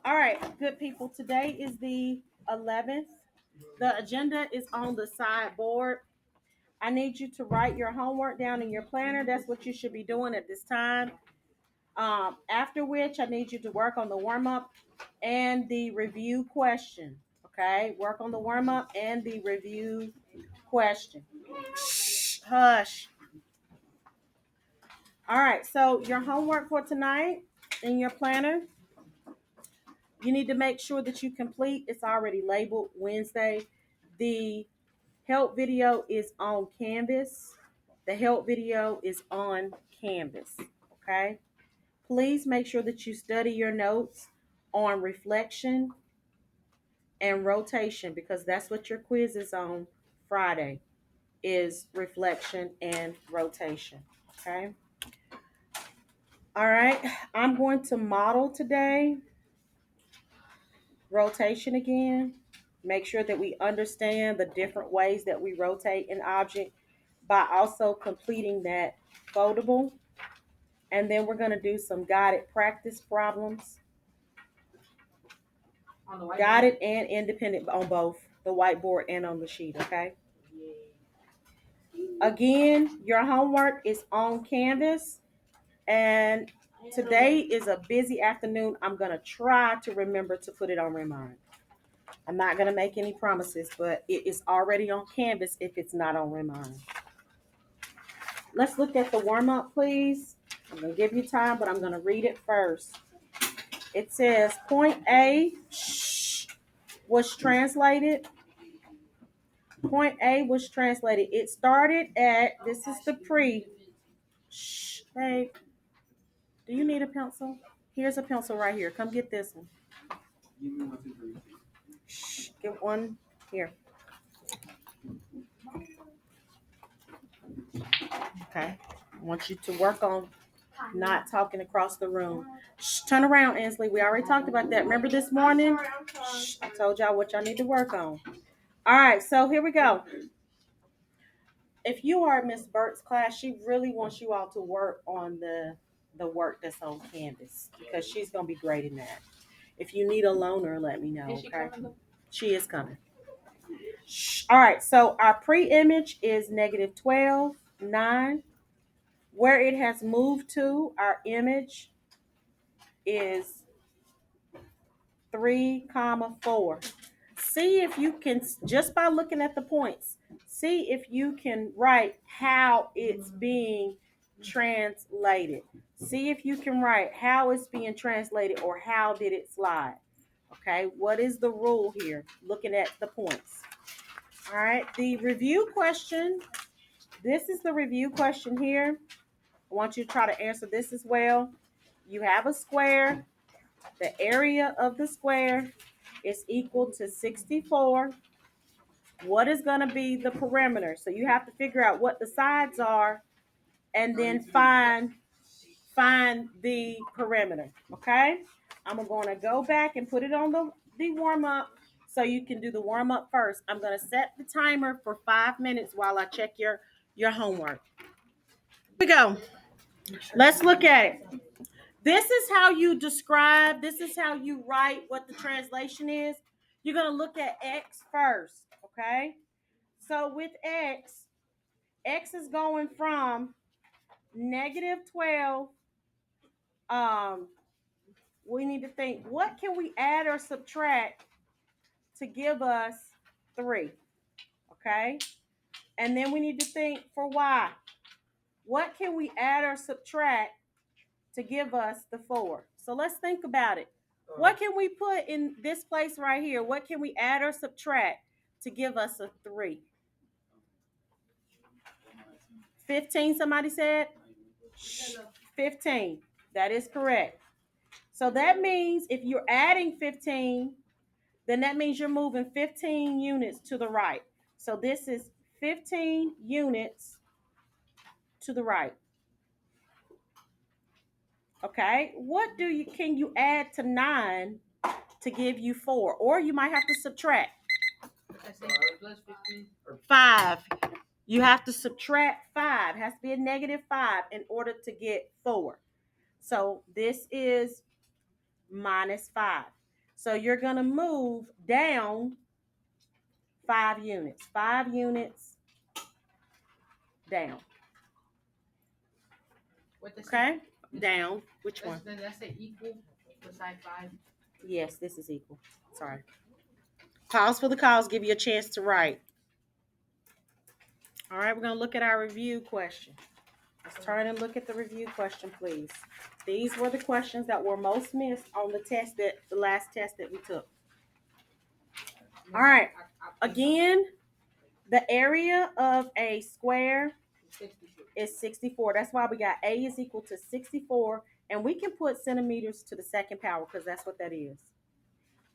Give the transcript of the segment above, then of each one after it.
All right, good people. Today is the 11th. The agenda is on the sideboard. I need you to write your homework down in your planner. That's what you should be doing at this time. After which, I need you to work on the warm up and the review question. Okay, work on the warm up and the review question. Shh, hush. All right, so your homework for tonight in your planner, you need to make sure that you complete. It's already labeled Wednesday. The help video is on Canvas. The help video is on Canvas. Okay. Please make sure that you study your notes on reflection and rotation because that's what your quiz is on Friday is reflection and rotation. Okay. All right. I'm going to model today rotation again. Make sure that we understand the different ways that we rotate an object by also completing that foldable. And then we're going to do some guided practice problems, guided and independent on both the whiteboard and on the sheet, okay? Again, your homework is on Canvas, and today is a busy afternoon. I'm going to try to remember to put it on Remind. I'm not going to make any promises, but it is already on Canvas if it's not on Remind. Let's look at the warm-up, please. I'm going to give you time, but I'm going to read it first. It says point A was translated. Point A was translated. It started at, this is the pre. Shh, babe. Do you need a pencil? Here's a pencil right here. Come get this one. Shh, get one here. Okay. I want you to work on not talking across the room. Shh, turn around, Ansley. We already talked about that. Remember this morning? Shh, I told y'all what y'all need to work on. All right, so here we go. If you are Miss Burt's class, she really wants you all to work on the work that's on Canvas because she's gonna be great in that. If you need a loaner, let me know. Okay, she is coming. Shh. All right, so our pre-image is -12, 9. Where it has moved to, our image is 3, 4. See if you can, just by looking at the points, see if you can write how it's being translated. See if you can write how it's being translated or how did it slide. Okay, what is the rule here? Looking at the points. All right, the review question. This is the review question here. I want you to try to answer this as well. You have a square. The area of the square is equal to 64. What is going to be the perimeter? So you have to figure out what the sides are and then find the perimeter. Okay? I'm going to go back and put it on the warm up so you can do the warm up first. I'm going to set the timer for 5 minutes while I check your homework. Here we go. Let's look at it. This is how you describe, this is how you write what the translation is. You're going to look at X first, okay? So with X is going from -12. We need to think, what can we add or subtract to give us 3, okay? And then we need to think for Y. What can we add or subtract to give us the 4? So let's think about it. What can we put in this place right here? What can we add or subtract to give us a 3? 15, somebody said? 15. That is correct. So that means if you're adding 15, then that means you're moving 15 units to the right. So this is 15 units to the right. Okay, what can you add to 9 to give you 4? Or you might have to subtract. 5. You have to subtract 5. It has to be a -5 in order to get 4. So this is -5. So you're going to move down 5 units. 5 units down. Okay? Down. Which one? Does that say equal beside 5? Yes, this is equal. Sorry. Pause for the cause. Give you a chance to write. All right, we're going to look at our review question. Let's turn and look at the review question, please. These were the questions that were most missed on the last test that we took. All right. Again, the area of a square is 64. That's why we got A is equal to 64. And we can put centimeters to the second power because that's what that is.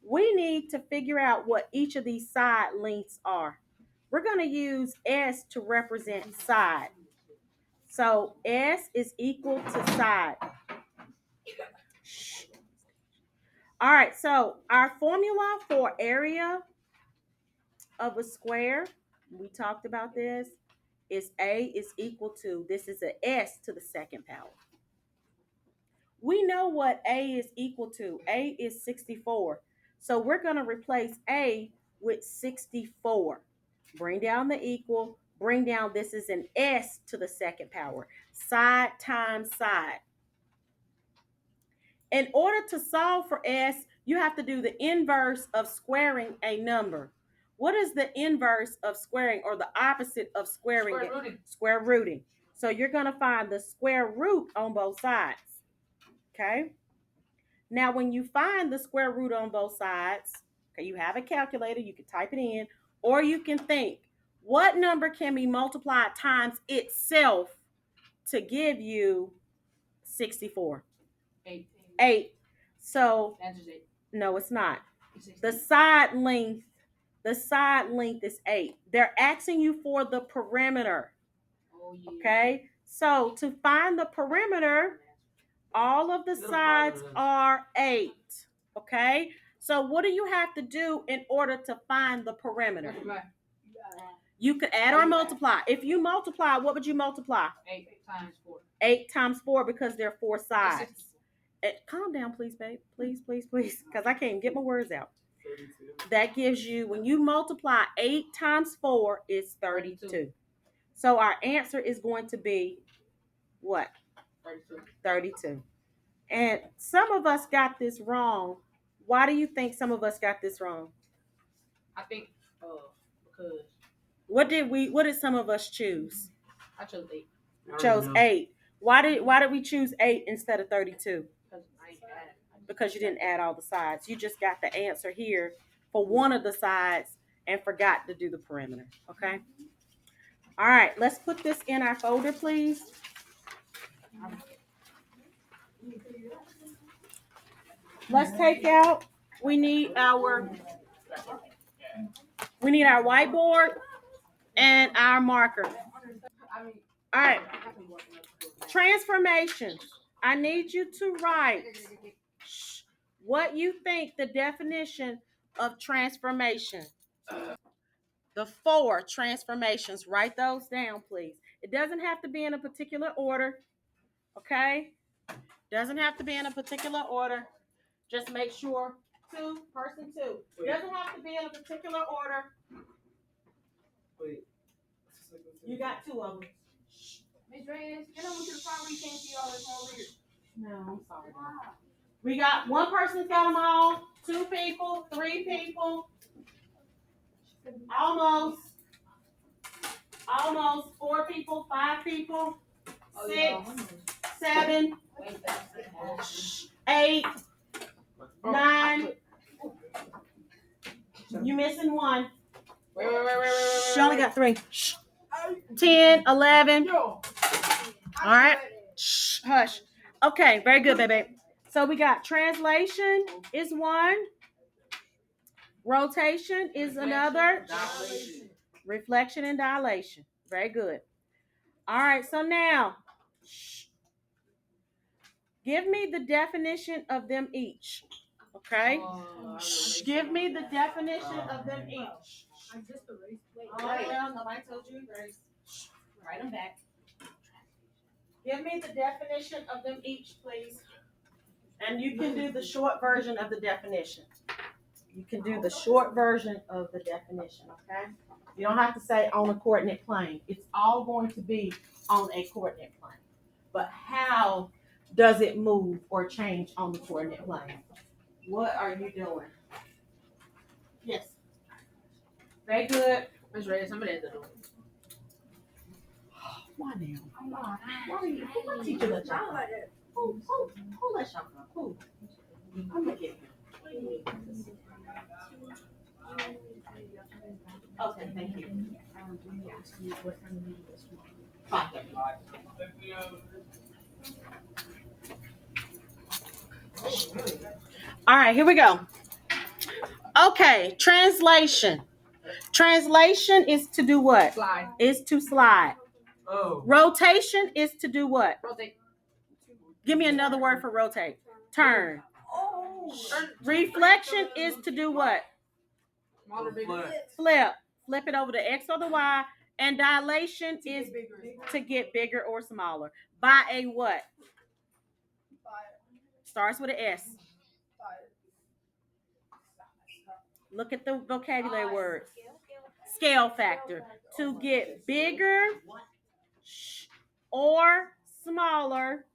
We need to figure out what each of these side lengths are. We're going to use S to represent side. So S is equal to side. All right, so our formula for area of a square, we talked about this, is A is equal to, this is an S to the second power. We know what A is equal to. A is 64. So we're going to replace A with 64. Bring down the equal. Bring down, this is an S to the second power. Side times side. In order to solve for S, you have to do the inverse of squaring a number. What is the inverse of squaring, or the opposite of squaring? Square rooting. Square rooting. So you're going to find the square root on both sides. Okay? Now, when you find the square root on both sides, okay, you have a calculator, you can type it in, or you can think, what number can be multiplied times itself to give you 64? 8. 8. So, Answer's 8. no, it's not. It's 16. The side length is 8. They're asking you for the perimeter. Oh, yeah. Okay? So, to find the perimeter, all of the sides are 8. Okay? So what do you have to do in order to find the perimeter? You could add or multiply. If you multiply, what would you multiply? 8 times 4. 8 times 4 because there are 4 sides. Calm down, please, babe. Please, please, please. Because I can't get my words out. 32. That gives you, when you multiply 8 times 4, it's 32. So our answer is going to be what? 32. And some of us got this wrong. Why do you think some of us got this wrong? I think because what did some of us choose? I chose 8. Chose 8. Why did we choose 8 instead of 32? Because you didn't add all the sides. You just got the answer here for one of the sides and forgot to do the perimeter. Okay? All right, let's put this in our folder, please. Let's take out, we need our whiteboard and our marker. All right. Transformations. I need you to write what you think the definition of transformation. The 4 transformations. Write those down, please. It doesn't have to be in a particular order. Okay? Doesn't have to be in a particular order. Just make sure. Person 2. Doesn't have to be in a particular order. Wait. You got 2 of them. Miss Reyes, get over to the front where you can't see all this more weird. No, I'm sorry. We got one person's got them all. 2 people, 3 people. Almost 4 people, 5 people, 6, 7, 8, 9. You missing 1. Wait. She only got 3. 10, 11. All right. Shh, hush. Okay, very good, baby. So we got translation is 1. Rotation is another. Reflection and dilation. Very good. All right, so now, give me the definition of them each. Okay? Give me the definition of them each. Oh, well, nobody told you to erase. Write them back. Give me the definition of them each, please. And you can do the short version of the definition. You can do the short version of the definition, okay? You don't have to say on a coordinate plane. It's all going to be on a coordinate plane. But how does it move or change on the coordinate plane? What are you doing? Yes. Very good. Miss Reyes, somebody has to do it. Why now? Why are you? Who teacher let y'all go? Who let y'all go? Who? I'm gonna get him. What do you need? Okay, thank you. Fine. All right, here we go. Okay, translation. Translation is to do what? Slide. Is to slide. Oh. Rotation is to do what? Rotate. Give me another word for rotate. Turn. Reflection is to do what? Smaller, bigger. Flip. Flip it over the X or the Y. And dilation is to get bigger or smaller. By a what? Starts with an S. Look at the vocabulary words. Scale factor. To get bigger or smaller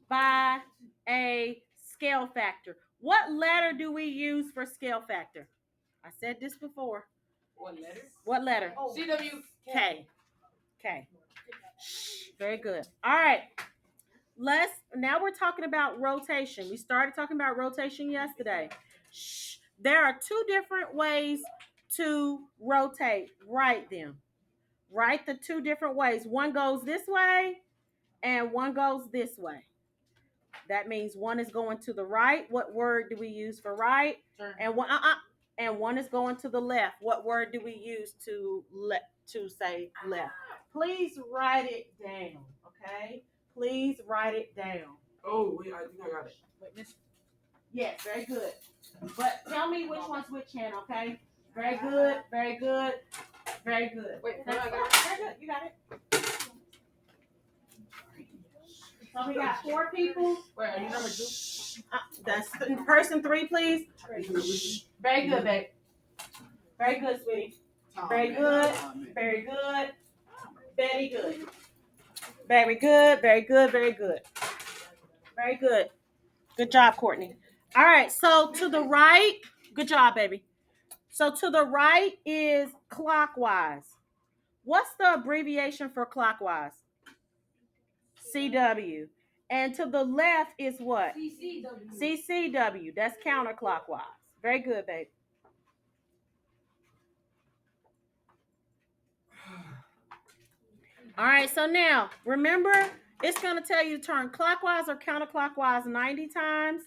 by a scale factor. What letter do we use for scale factor? I said this before. What letter? What letter? CW. K. K. Very good. All right. Now we're talking about rotation. We started talking about rotation yesterday. There are two different ways to rotate. Write them. Write the two different ways. One goes this way and one goes this way. That means one is going to the right. What word do we use for right? Turn. And one is going to the left. What word do we use to say left? Please write it down, okay? Please write it down. Oh, wait, I think I got it. Wait, miss. Yes, very good. But tell me which one's which hand, okay? Very good, very good, very good. Wait, Very I got it. good. You got it. So we got 4 people. Wait, are you number 2? That's person 3, please. Very good, babe. Very good, sweetie. Very good. Very good. Very good. Very good. Very good. Very good. Very good. Good job, Courtney. All right. So to the right, good job, baby. So to the right is clockwise. What's the abbreviation for clockwise? CW. And to the left is what? CCW. CCW. That's counterclockwise. Very good, babe. All right, so now remember, it's going to tell you to turn clockwise or counterclockwise 90 times.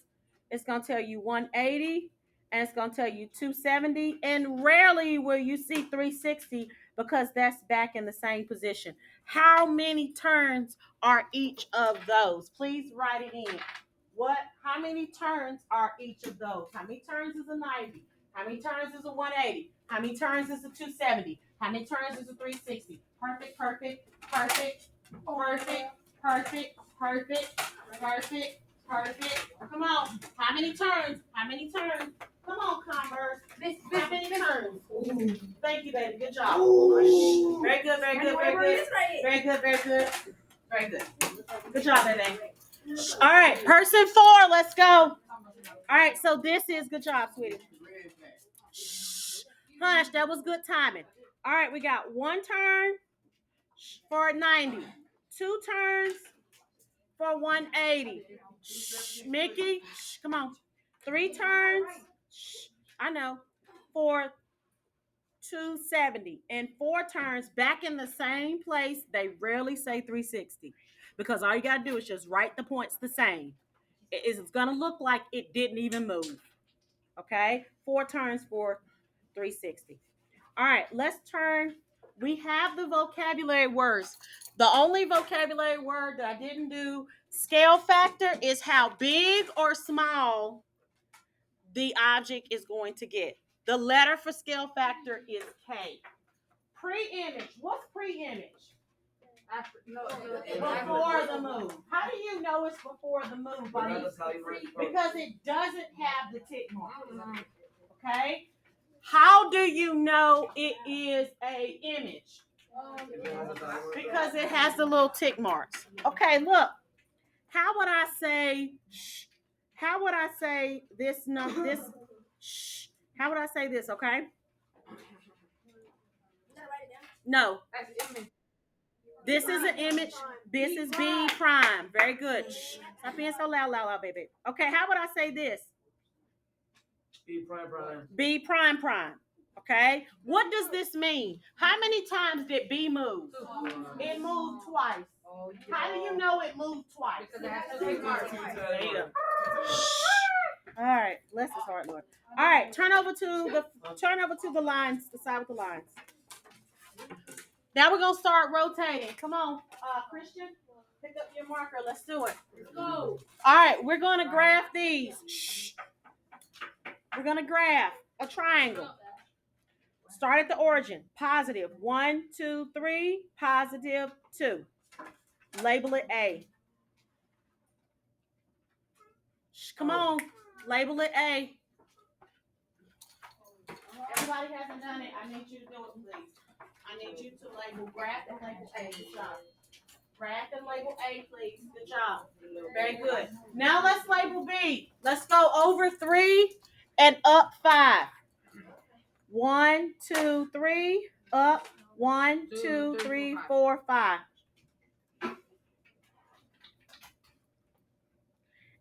It's going to tell you 180, and it's going to tell you 270. And rarely will you see 360 because that's back in the same position. How many turns are each of those? Please write it in. How many turns are each of those? How many turns is a 90? How many turns is a 180? How many turns is a 270? How many turns is a 360? Perfect, perfect, perfect, perfect, perfect, perfect, perfect, perfect. Come on. How many turns? How many turns? Come on, Converse. How many turns? Ooh. Thank you, baby. Good job. Ooh. Very good, very good, very good. Very good, very good. Very good. Good job, baby. All right, person 4, let's go. All right, so this is good job, sweetie. Hush, that was good timing. All right, we got 1 turn for 90, 2 turns for 180. Mickey, come on. 3 turns, I know, for 270. And 4 turns back in the same place. They rarely say 360 because all you got to do is just write the points the same. It's going to look like it didn't even move. Okay? 4 turns for 360. All right, let's turn. We have the vocabulary words. The only vocabulary word that I didn't do, scale factor, is how big or small the object is going to get. The letter for scale factor is K. Pre-image. What's pre-image? Before the move. How do you know it's before the move, buddy? Because it doesn't have the tick mark. Okay? How do you know it is a image? Because it has the little tick marks. Okay, look. How would I say how would I say this number this how would I say this, okay? No. This is an image. This is B prime. Very good. Stop being so loud, baby. Okay, how would I say this? B prime. B prime prime. Okay. What does this mean? How many times did B move? It moved twice. How do you know it moved twice? Because it has to take marks. There you go. All right. Bless his heart, Lord. All right. Turn over to the lines. The side with the lines. Now we're gonna start rotating. Come on, Christian. Pick up your marker. Let's do it. Go. All right. We're gonna graph these. Shh. We're gonna graph a triangle. Start at the origin. Positive 1, 2, 3. Positive 2. Label it A. Shh, come on. Label it A. Everybody hasn't done it. I need you to do it, please. I need you to label graph and label A. Good job. Graph and label A, please. Good job. Very good. Now let's label B. Let's go over 3 and up 5. 1, 2, 3. Up. 1, 2, 3, 4, 5.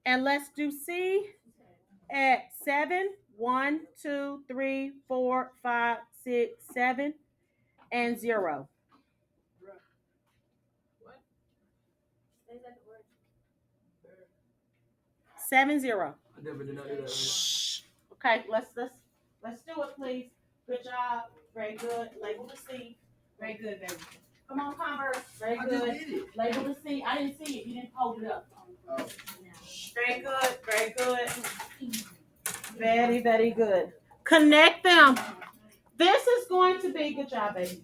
And let's do C at 7. 1, 2, 3, 4, 5, 6, 7, and 0. 7, 0. I never did not do that. Shh. Okay, let's do it, please. Good job. Very good. Label the C. Very good, baby. Come on, Converse. Very good. Label the C. I didn't see it. You didn't hold it up. Oh. Very good. Very good. Very, very good. Connect them. This is going to be, good job, baby.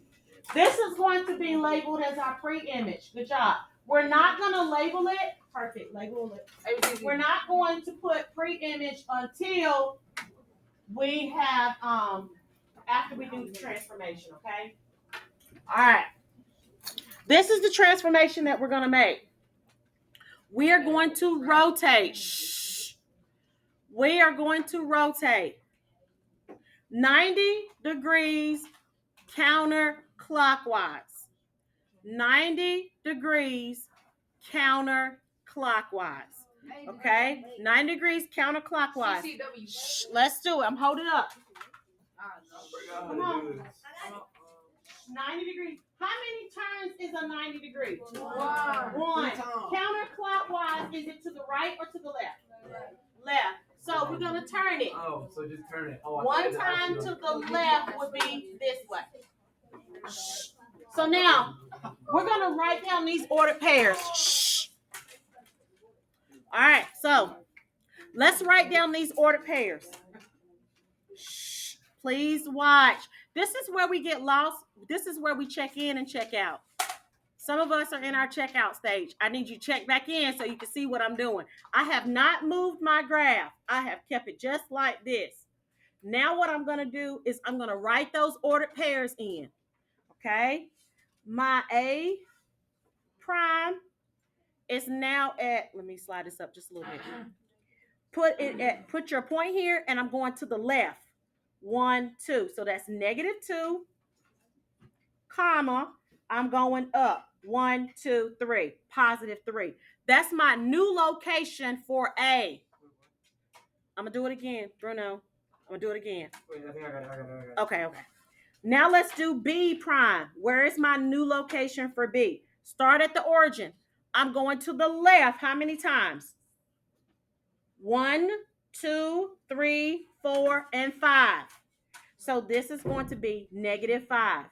This is going to be labeled as our pre-image. Good job. We're not going to label it. Perfect. Label it. We're not going to put pre-image until we have, after we do the transformation, okay? All right. This is the transformation that we're going to make. We are going to rotate. Shh. We are going to rotate 90 degrees counterclockwise. 90 degrees counterclockwise. Okay? 90 degrees counterclockwise. Shh, let's do it. I'm holding up. Come on. 90 degrees. How many turns is a 90 degree? One. Counterclockwise, is it to the right or to the left? Left. So we're going to turn it. Oh, so just turn it. Oh, one time to the left would be this way. So now, we're going to write down these ordered pairs. Shh. All right, so let's write down these ordered pairs. Shh. Please watch. This is where we get lost. This is where we check in and check out. Some of us are in our checkout stage. I need you to check back in so you can see what I'm doing. I have not moved my graph. I have kept it just like this. Now what I'm going to do is I'm going to write those ordered pairs in. Okay? My A prime is now at, let me slide this up just a little bit. Put your point here, and I'm going to the left. 1, 2. So that's -2, comma, I'm going up. 1, 2, 3. +3. That's my new location for A. I'm going to do it again, Bruno. I'm going to do it again. Wait, I think I got it. Okay. Now let's do B prime. Where is my new location for B? Start at the origin. I'm going to the left. How many times? 1, 2, 3, 4, and 5. So this is going to be -5.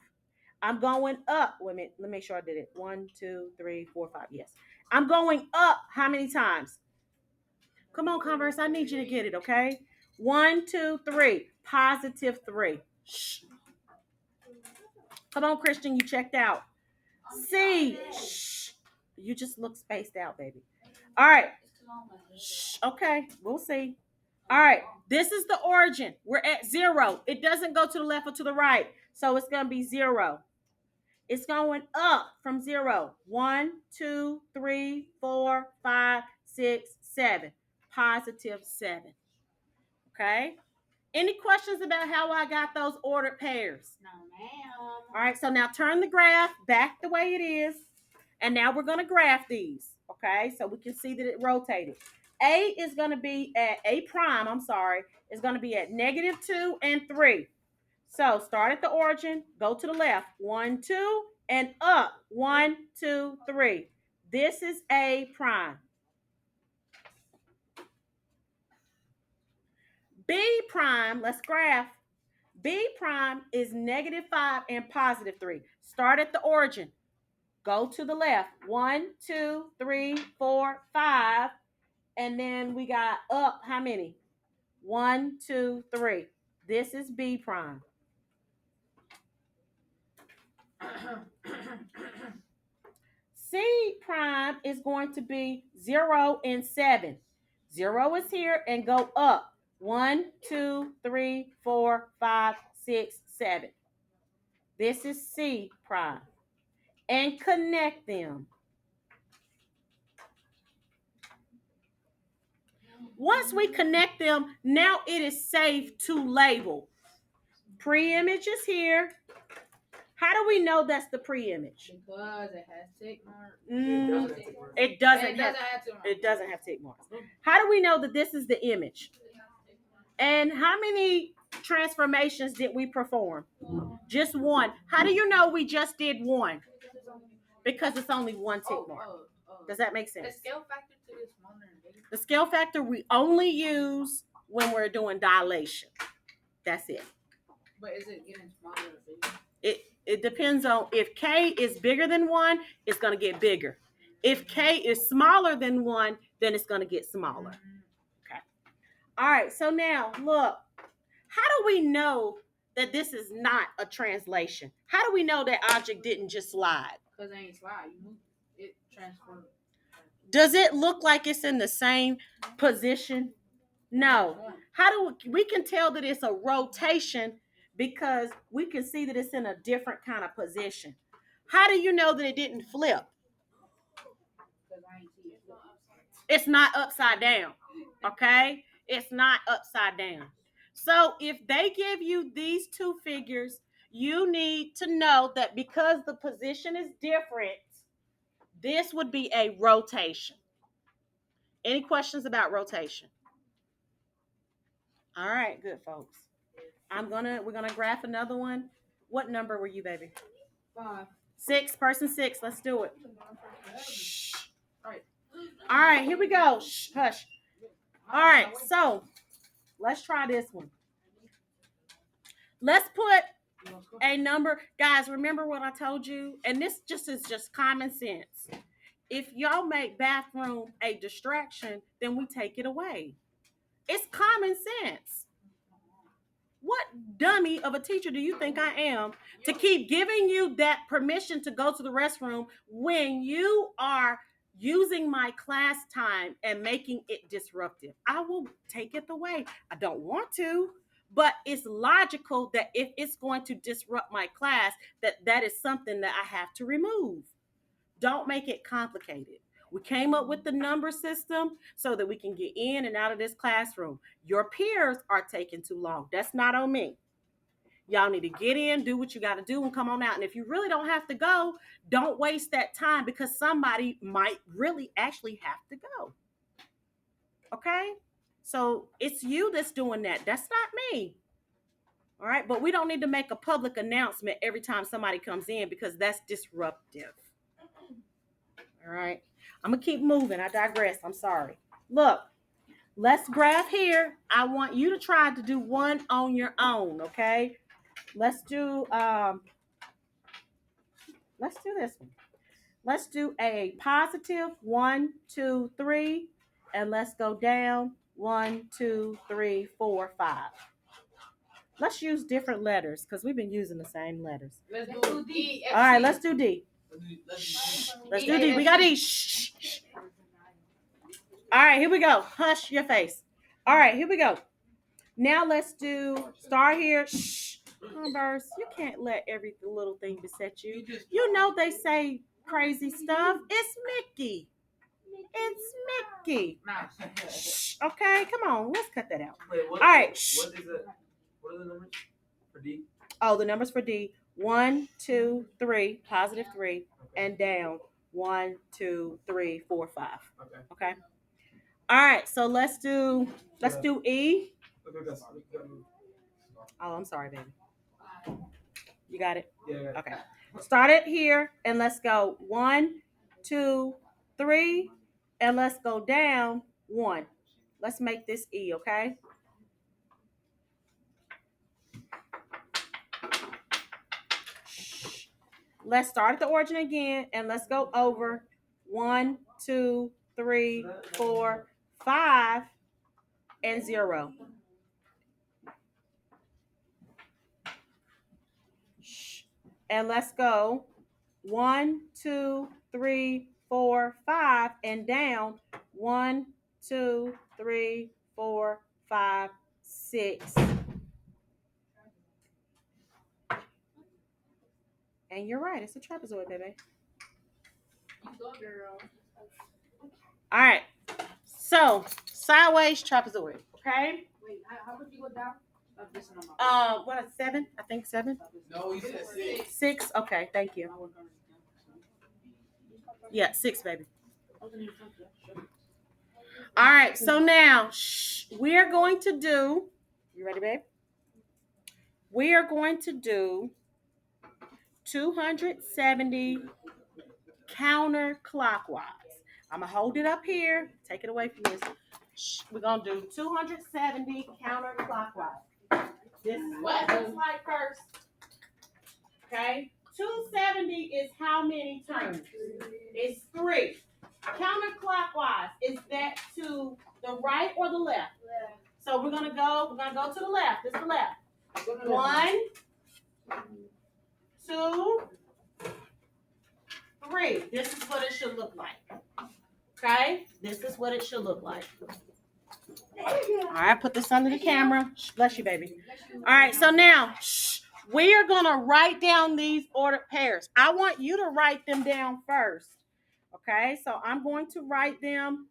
I'm going up. Wait a minute. Let me make sure I did it. 1, 2, 3, 4, 5. Yes. I'm going up how many times? Come on, Converse. I need you to get it, okay? 1, 2, 3. +3. Shh. Come on, Christian. You checked out. C. Shh. You just look spaced out, baby. All right. Shh. Okay. We'll see. All right, this is the origin. We're at 0. It doesn't go to the left or to the right, so it's going to be 0. It's going up from 0. 1, 2, 3, 4, 5, 6, 7. Positive 7. Okay? Any questions about how I got those ordered pairs? No, ma'am. All right, so now turn the graph back the way it is. And now we're going to graph these. Okay, so we can see that it rotated. A is going to be at A prime, is going to be at -2 and 3. So start at the origin, go to the left, 1, 2, and up, 1, 2, 3. This is A prime. B prime, let's graph. B prime is -5 and +3. Start at the origin. Go to the left. 1, 2, 3, 4, 5. And then we got up how many? 1, 2, 3. This is B prime. C prime is going to be 0 and 7. 0 is here and go up. 1, 2, 3, 4, 5, 6, 7. This is C prime. And connect them. Once we connect them, now it is safe to label. Pre-image is here. How do we know that's the pre-image? Because it has tick marks. It doesn't have tick marks. How do we know that this is the image? And how many transformations did we perform? Just one. How do you know we just did one? Because it's only one tick mark. Does that make sense? The scale factor to this smaller and bigger. The scale factor we only use when we're doing dilation. That's it. But is it getting smaller or bigger? It depends on if K is bigger than 1, it's going to get bigger. If K is smaller than 1, then it's going to get smaller. Okay. All right. So now, look. How do we know that this is not a translation? How do we know that object didn't just slide? Because it ain't slide. You move it, transforms. Does it look like it's in the same position? No. How do we can tell that it's a rotation because we can see that it's in a different kind of position. How do you know that it didn't flip? It's not upside down. Okay? It's not upside down. So if they give you these two figures, you need to know that because the position is different, this would be a rotation. Any questions about rotation? All right, good folks. We're gonna graph another one. What number were you, baby? 5. 6, person 6. Let's do it. Shh. All right, here we go. Shh, hush. All right, so let's try this one. Let's put a number. Guys, remember what I told you? And this is just common sense. If y'all make bathroom a distraction, then we take it away. It's common sense. What dummy of a teacher do you think I am to keep giving you that permission to go to the restroom when you are using my class time and making it disruptive? I will take it away. I don't want to, but it's logical that if it's going to disrupt my class, that is something that I have to remove. Don't make it complicated. We came up with the number system so that we can get in and out of this classroom. Your peers are taking too long. That's not on me. Y'all need to get in, do what you got to do, and come on out. And if you really don't have to go, don't waste that time because somebody might really actually have to go. Okay? So it's you that's doing that. That's not me. All right? But we don't need to make a public announcement every time somebody comes in because that's disruptive. All right? I'm going to keep moving. I digress. I'm sorry. Look, let's graph here. I want you to try to do one on your own, okay? Let's do this one. Let's do a positive 1, 2, 3, and let's go down 1, 2, 3, 4, 5. Let's use different letters because we've been using the same letters. Let's do D. All right, let's do D. Let's do D. We got E. Shh. All right, here we go. Hush your face. All right, here we go. Now let's start here. Shh. Converse, you can't let every little thing beset you. You know they say crazy stuff. It's Mickey. It's Mickey. Shh. Okay, come on. Let's cut that out. Wait, what? All right. What is it? What are the numbers for D? Oh, the numbers for D. 1, 2, 3, positive 3, and down 1, 2, 3, 4, 5. Okay. All right. So let's do E. Oh, I'm sorry, baby. You got it? Yeah. Okay. Start it here and let's go 1, 2, 3, and let's go down 1. Let's make this E, okay? Let's start at the origin again and let's go over 1, 2, 3, 4, 5, and 0. And let's go 1, 2, 3, 4, 5, and down 1, 2, 3, 4, 5, 6. And you're right, it's a trapezoid, baby. All right. So sideways trapezoid. Okay. Wait, how much you go down? What, 7? I think 7. No, you said 6. 6. Okay, thank you. Yeah, 6, baby. All right. So now we are going to do. You ready, babe? We are going to do 270 counterclockwise. I'm gonna hold it up here. Take it away from this. We're gonna do 270 counterclockwise. This is what it looks like first. Okay, 270 is how many turns? It's 3. Counterclockwise is that to the right or the left? So we're gonna go to the left. This is the left. 1, 2, 3. This is what it should look like. Okay? This is what it should look like. All right, put this under the camera. Bless you, baby. All right, so now we are going to write down these ordered pairs. I want you to write them down first. Okay, so I'm going to write them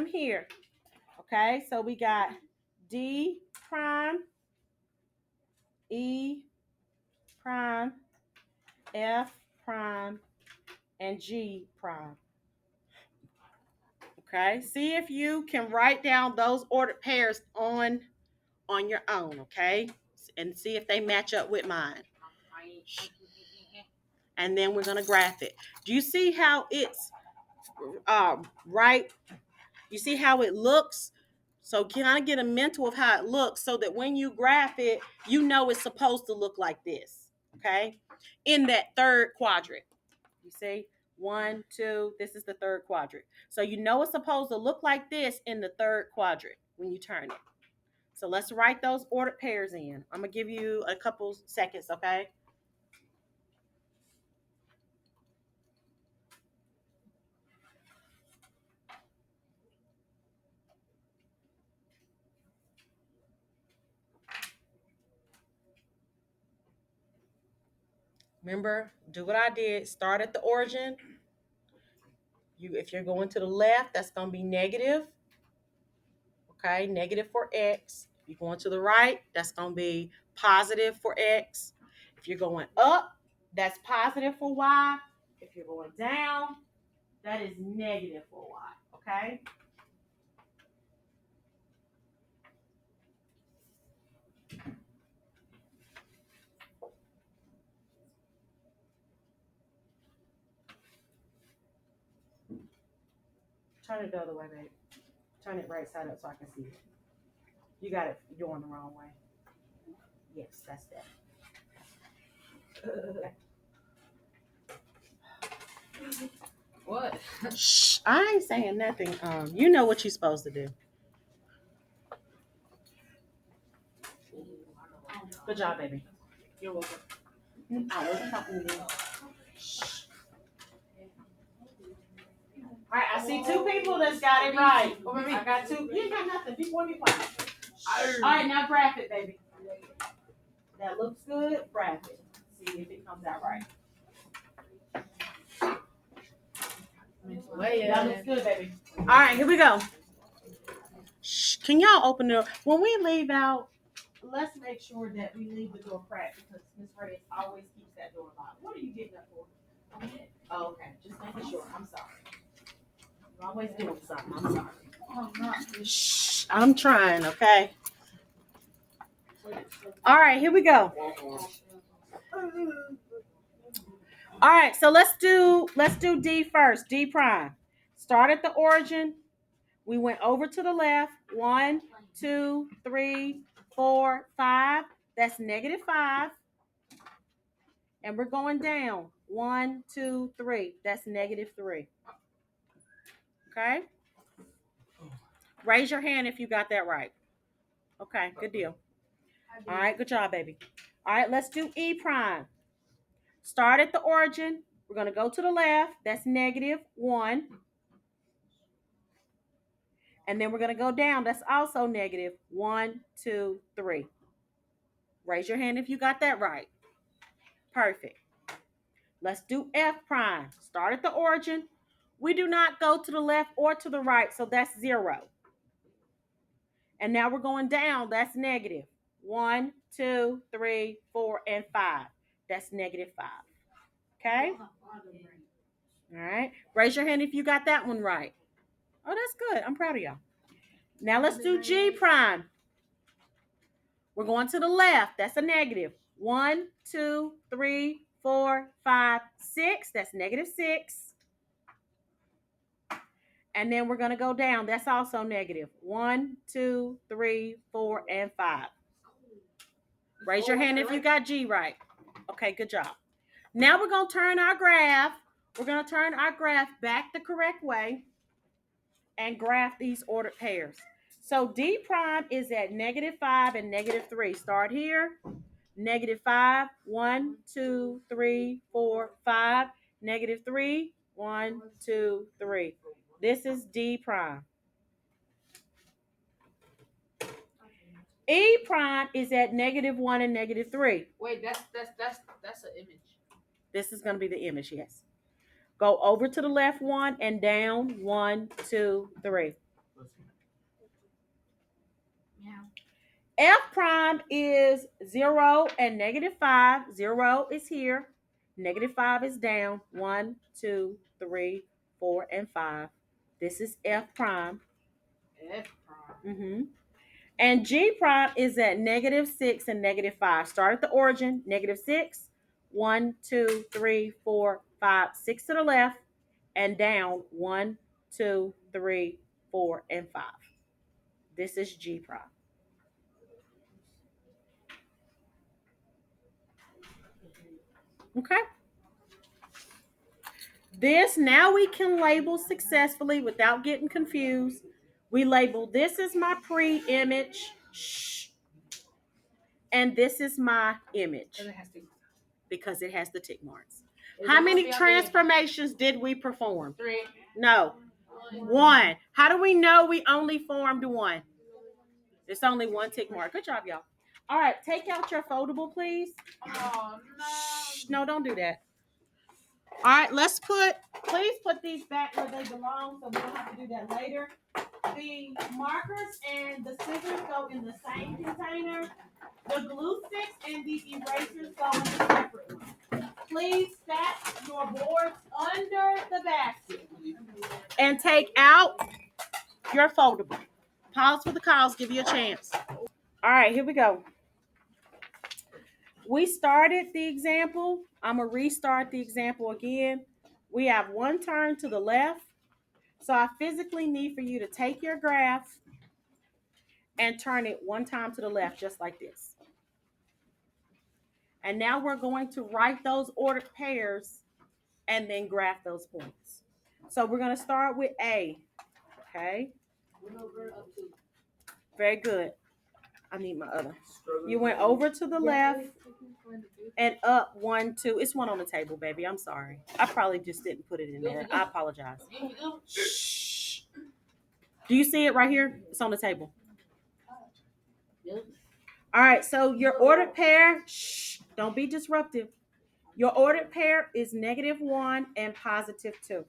here. Okay, so we got D prime, E prime, F prime, and G prime. Okay, see if you can write down those ordered pairs on your own, okay? And see if they match up with mine. And then we're going to graph it. Do you see how it's right? You see how it looks? So kind of get a mental of how it looks so that when you graph it, you know it's supposed to look like this, okay? In that third quadrant. You see? 1, 2, this is the third quadrant. So you know it's supposed to look like this in the third quadrant when you turn it. So let's write those ordered pairs in. I'm going to give you a couple seconds, okay? Remember, do what I did. Start at the origin. If you're going to the left, that's going to be negative. Okay, negative for X. If you're going to the right, that's going to be positive for X. If you're going up, that's positive for Y. If you're going down, that is negative for Y. Okay? Turn it the other way, babe. Turn it right side up so I can see it. You got it going the wrong way. Yes, that's that. What? Shh, I ain't saying nothing. You know what you're supposed to do. Good job, baby. You're welcome. I wasn't talking to you. Shh. All right, I see two people that's got it right. I got two. You ain't got nothing. Be quiet. All right, now graph it, baby. That looks good. Graph it. See if it comes out right. That looks good, baby. All right, here we go. Shh, can y'all open the door? When we leave out, let's make sure that we leave the door cracked because Miss Reyes always keeps that door locked. What are you getting up for? Oh, okay, just making sure. I'm sorry. You're always doing something. I'm sorry. Shh, I'm trying, okay? All right, here we go. All right, so let's do D first. D prime. Start at the origin. We went over to the left. 1, 2, 3, 4, 5. That's -5. And we're going down. 1, 2, 3. That's -3. Okay? Raise your hand if you got that right. Okay, good deal. All right, good job, baby. All right, let's do E prime. Start at the origin. We're going to go to the left. That's -1. And then we're going to go down. That's also negative. 1, 2, 3. Raise your hand if you got that right. Perfect. Let's do F prime. Start at the origin. We do not go to the left or to the right, so that's 0. And now we're going down. That's negative. 1, 2, 3, 4, and 5. That's -5. Okay? All right. Raise your hand if you got that one right. Oh, that's good. I'm proud of y'all. Now let's do G prime. We're going to the left. That's a negative. 1, 2, 3, 4, 5, 6. That's -6. And then we're going to go down. That's also negative. 1, 2, 3, 4, and 5. Raise your hand if you got G right. Okay, good job. Now we're going to turn our graph. We're going to turn our graph back the correct way and graph these ordered pairs. So D prime is at -5 and -3. Start here. -5, 1, 2, 3, 4, 5. -3, 1, 2, 3. This is D prime. E prime is at -1 and -3. Wait, that's an image. This is going to be the image, yes. Go over to the left 1 and down 1, 2, 3. Yeah. F prime is 0 and -5. 0 is here. -5 is down. 1, 2, 3, 4, and 5. This is F prime. F prime. Mm-hmm. And G prime is at -6 and -5. Start at the origin. -6. 1, 2, 3, 4, 5, 6 to the left. And down 1, 2, 3, 4, and 5. This is G prime. Okay. This now we can label successfully without getting confused. We label this is my pre-image. Shh. And this is my image because it has the tick marks. How many transformations did we perform? 3. No. 1. How do we know we only formed 1? There's only 1 tick mark. Good job, y'all. All right, take out your foldable, please. Oh, no. Shh, no, don't do that. All right, please put these back where they belong so we don't have to do that later. The markers and the scissors go in the same container. The glue sticks and the erasers go in a separate one. Please stack your boards under the basket and take out your foldable. Pause for the calls, give you a chance. All right, here we go. We started the example. I'm going to restart the example again. We have 1 turn to the left. So I physically need for you to take your graph and turn it 1 time to the left, just like this. And now we're going to write those ordered pairs and then graph those points. So we're going to start with A. Okay. Very good. I need my other. You went over to the left and up 1, 2. It's one on the table, baby. I'm sorry. I probably just didn't put it in there. I apologize. Shh. Do you see it right here? It's on the table. All right, so your ordered pair, shh, don't be disruptive. Your ordered pair is -1 and +2.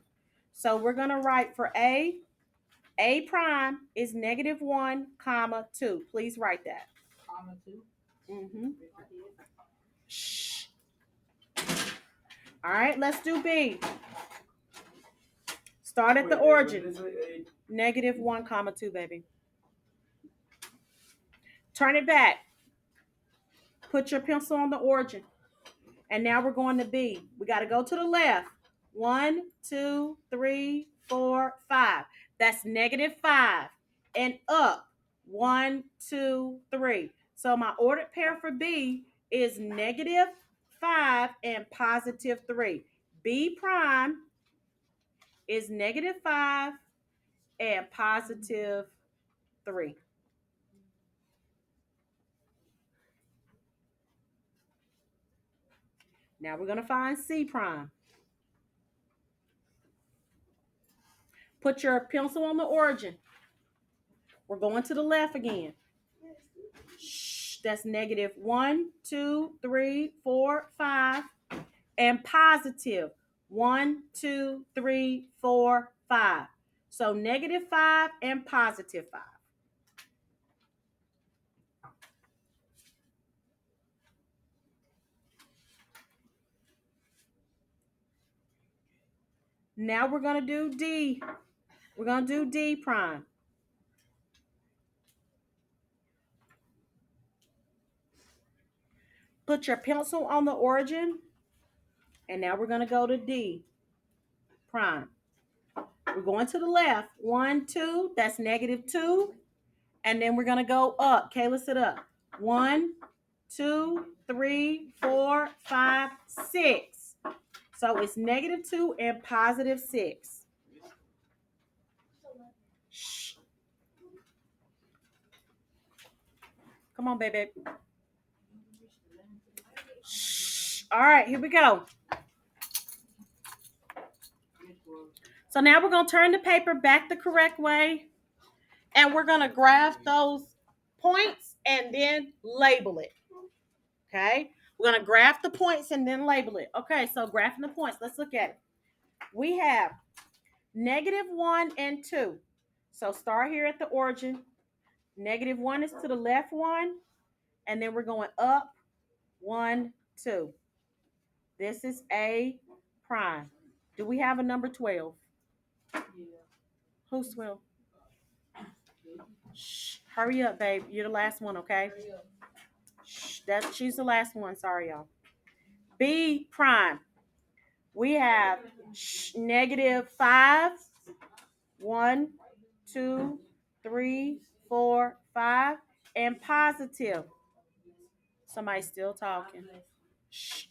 So we're going to write for A prime is -1, comma 2. Please write that. Comma 2. Mm-hmm. Shh. All right, let's do B. Start at the origin. -1, comma 2, baby. Turn it back. Put your pencil on the origin. And now we're going to B. We got to go to the left. 1, 2, 3, 4, 5. That's -5. And up. 1, 2, 3. So my ordered pair for B is -5 and +3. B prime is -5 and +3. Now we're going to find C prime. Put your pencil on the origin. We're going to the left again. Shh, that's -1, 2, 3, 4, 5. And positive 1, 2, 3, 4, 5. So -5 and +5. Now we're going to do D. We're going to do D prime. Put your pencil on the origin. And now we're going to go to D prime. We're going to the left. 1, 2. That's -2. And then we're going to go up. Kayla, sit up. 1, 2, 3, 4, 5, 6. So it's -2 and +6. Shh. Come on, baby. Shh. All right, here we go. So now we're going to turn the paper back the correct way. And we're going to graph those points and then label it. Okay? We're going to graph the points and then label it. Okay, so graphing the points. Let's look at it. We have -1 and 2. So start here at the origin. -1 is to the left 1. And then we're going up 1, 2. This is A prime. Do we have a number 12? Yeah. Who's 12? Shh. Hurry up, babe. You're the last one, okay? Hurry up. Shh. She's the last one. Sorry, y'all. B prime. We have -5. 1, 2, 3, 4, 5. And positive. Somebody's still talking. Shh.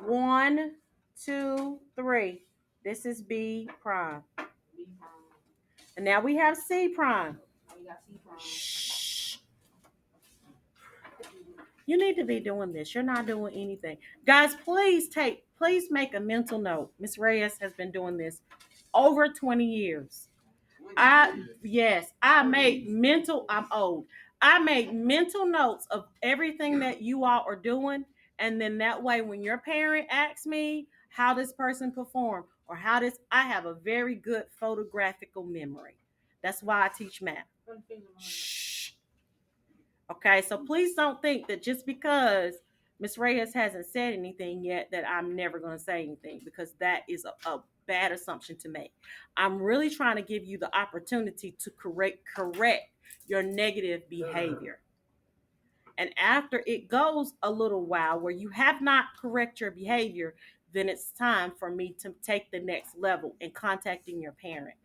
1, 2, 3. This is B prime. B prime. And now we have C prime. We got C prime. Shh. You need to be doing this. You're not doing anything. Guys, please make a mental note. Miss Reyes has been doing this over 20 years. I'm old. I make mental notes of everything that you all are doing. And then that way, when your parent asks me how this person performed or I have a very good photographical memory. That's why I teach math. Shh. Okay, so please don't think that just because Miss Reyes hasn't said anything yet that I'm never going to say anything, because that is a bad assumption to make. I'm really trying to give you the opportunity to correct your negative behavior. And after it goes a little while where you have not correct your behavior, then it's time for me to take the next level in contacting your parent.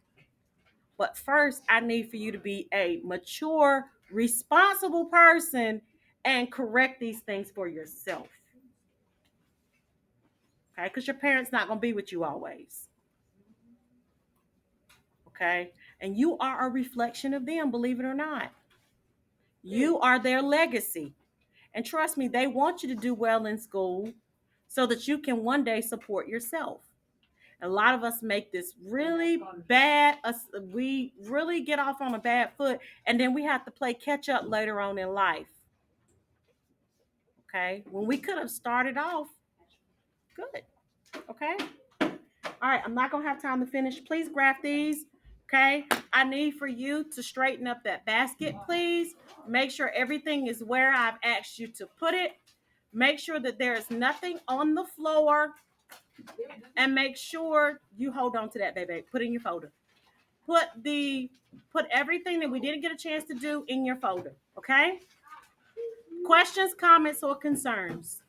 But first, I need for you to be a mature, responsible person and correct these things for yourself. Okay? Because your parent's not going to be with you always. Okay? And you are a reflection of them, believe it or not. You are their legacy. And trust me, they want you to do well in school so that you can one day support yourself. A lot of us make this really bad. We really get off on a bad foot, and then we have to play catch up later on in life. Okay, when we could have started off good. Okay, all right. I'm not gonna have time to finish. Please graph these. Okay, I need for you to straighten up that basket, please. Make sure everything is where I've asked you to put it. Make sure that there is nothing on the floor, and make sure you hold on to that, baby. Put it in your folder. Put everything that we didn't get a chance to do in your folder. Okay? Questions, comments, or concerns?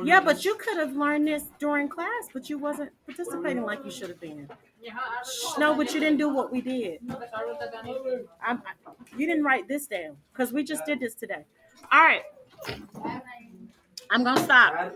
Yeah, but you could have learned this during class, but you wasn't participating like you should have been. No, but you didn't do what we did. You didn't write this down because we just did this today. All right. I'm going to stop.